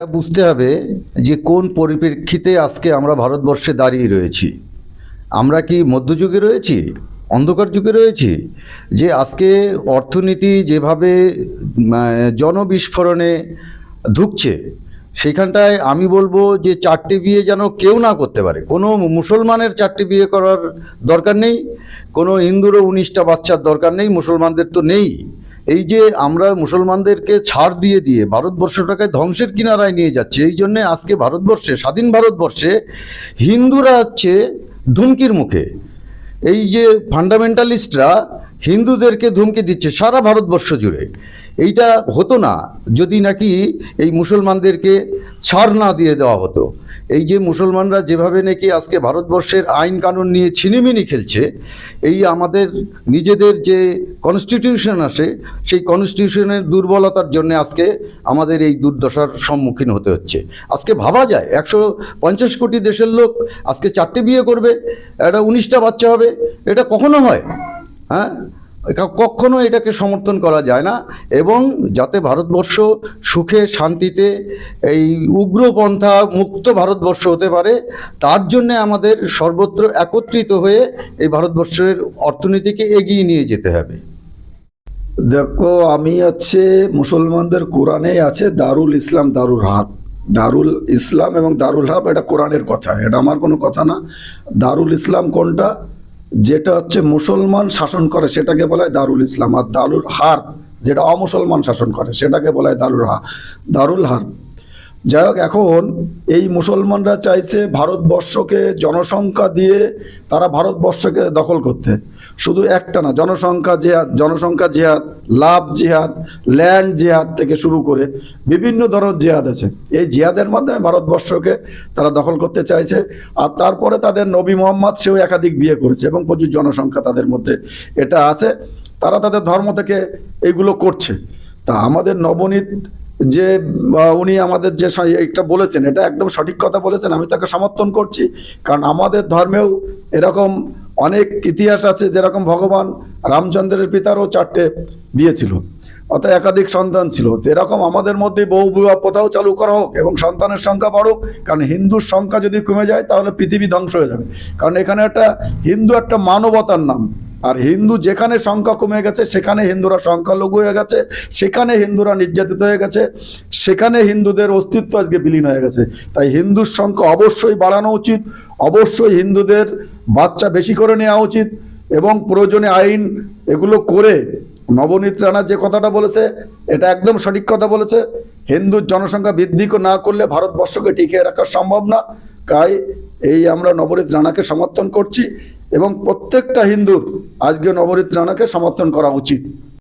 বুঝতে হবে যে কোন পরিপ্রেক্ষিতে আজকে আমরা ভারতবর্ষে দাঁড়িয়ে রয়েছি। আমরা কি মধ্যযুগে রয়েছি, অন্ধকার যুগে রয়েছি? যে আজকে অর্থনীতি যেভাবে জনবিস্ফোরণে ঢুকছে, সেখানটায় আমি বলবো যে চারটে বিয়ে যেন কেউ না করতে পারে। কোনো মুসলমানের চারটে বিয়ে করার দরকার নেই, কোনো হিন্দুরও 19টা বাচ্চার দরকার নেই, মুসলমানদের তো নেই। এই যে আমরা মুসলমানদেরকে ছাড় দিয়ে দিয়ে ভারতবর্ষটাকে ধ্বংসের কিনারায় নিয়ে যাচ্ছে, এই জন্যে আজকে ভারতবর্ষে, স্বাধীন ভারতবর্ষে হিন্দুরা হচ্ছে ধুমকির মুখে। এই যে ফান্ডামেন্টালিস্টরা হিন্দুদেরকে ধুমকি দিচ্ছে সারা ভারতবর্ষ জুড়ে। এইটা হতো না যদি নাকি এই মুসলমানদেরকে ছাড় না দিয়ে দেওয়া হতো। এই যে মুসলমানরা যেভাবে নাকি আজকে ভারতবর্ষের আইন কানুন নিয়ে ছিনিমিনি খেলছে, এই আমাদের নিজেদের যে কনস্টিটিউশন আসে, সেই কনস্টিটিউশনের দুর্বলতার জন্য আজকে আমাদের এই দুর্দশার সম্মুখীন হতে হচ্ছে। আজকে ভাবা যায় 150 কোটি দেশের লোক আজকে চারটে বিয়ে করবে, একটা 19টা বাচ্চা হবে, এটা কখনো হয়? হ্যাঁ, কখনো এটাকে সমর্থন করা যায় না। এবং যাতে ভারতবর্ষ সুখে শান্তিতে এই উগ্রপন্থা মুক্ত ভারতবর্ষ হতে পারে, তার জন্যে আমাদের সর্বত্র একত্রিত হয়ে এই ভারতবর্ষের অর্থনীতিকে এগিয়ে নিয়ে যেতে হবে। দেখো, আমি হচ্ছে মুসলমানদের কোরআনে আছে দারুল ইসলাম দারুল হার্ব। দারুল ইসলাম এবং দারুল হার্ব এটা কোরআনের কথা, এটা আমার কোনো কথা না। দারুল ইসলাম কোনটা? যেটা হচ্ছে মুসলমান শাসন করে সেটাকে বলা হয় দারুল ইসলাম, আর দারুল হার্ব যেটা অমুসলমান শাসন করে সেটাকে বলা হয় দারুল হার্ব। যাই হোক, এখন এই মুসলমানরা চাইছে ভারতবর্ষকে জনসংখ্যা দিয়ে তারা ভারতবর্ষকে দখল করতে। শুধু একটা না, জনসংখ্যা জিহাদ, লাভ জিহাদ, ল্যান্ড জিহাদ থেকে শুরু করে বিভিন্ন ধরনের জিহাদ আছে। এই জিহাদের মাধ্যমে ভারতবর্ষকে তারা দখল করতে চাইছে। আর তারপরে তাদের নবী মোহাম্মদ, সেও একাধিক বিয়ে করেছে এবং প্রচুর জনসংখ্যা তাদের মধ্যে এটা আছে। তারা তাদের ধর্ম থেকে এগুলো করছে। তা আমাদের নবনীত যে উনি আমাদের যে একটা বলেছেন, এটা একদম সঠিক কথা বলেছেন, আমি তাকে সমর্থন করছি। কারণ আমাদের ধর্মেও এরকম অনেক ইতিহাস আছে, যেরকম ভগবান রামচন্দ্রের পিতারও 4টে বিয়ে ছিল, অর্থাৎ একাধিক সন্তান ছিল। তো এরকম আমাদের মধ্যে বহু বিবাহ প্রথাও চালু করা হোক এবং সন্তানের সংখ্যা বাড়ুক। কারণ হিন্দুর সংখ্যা যদি কমে যায় তাহলে পৃথিবী ধ্বংস হয়ে যাবে। কারণ এখানে হিন্দু একটা মানবতার নাম, আর হিন্দু যেখানে সংখ্যা কমে গেছে সেখানে হিন্দুরা সংখ্যালঘু হয়ে গেছে, সেখানে হিন্দুরা নির্যাতিত হয়ে গেছে, সেখানে হিন্দুদের অস্তিত্ব আজকে বিলীন হয়ে গেছে। তাই হিন্দুর সংখ্যা অবশ্যই বাড়ানো উচিত, অবশ্যই হিন্দুদের বাচ্চা বেশি করে নেওয়া উচিত এবং প্রয়োজনে আইন এগুলো করে। নবনীত রানা যে কথাটা বলেছে এটা একদম সঠিক কথা বলেছে। হিন্দুর জনসংখ্যা বৃদ্ধি না করলে ভারতবর্ষকে টিকিয়ে রাখা সম্ভব না। তাই আমরা নবনীত রানাকে সমর্থন করছি এবং প্রত্যেকটা হিন্দুর আজকে নবনীত রানাকে সমর্থন করা উচিত।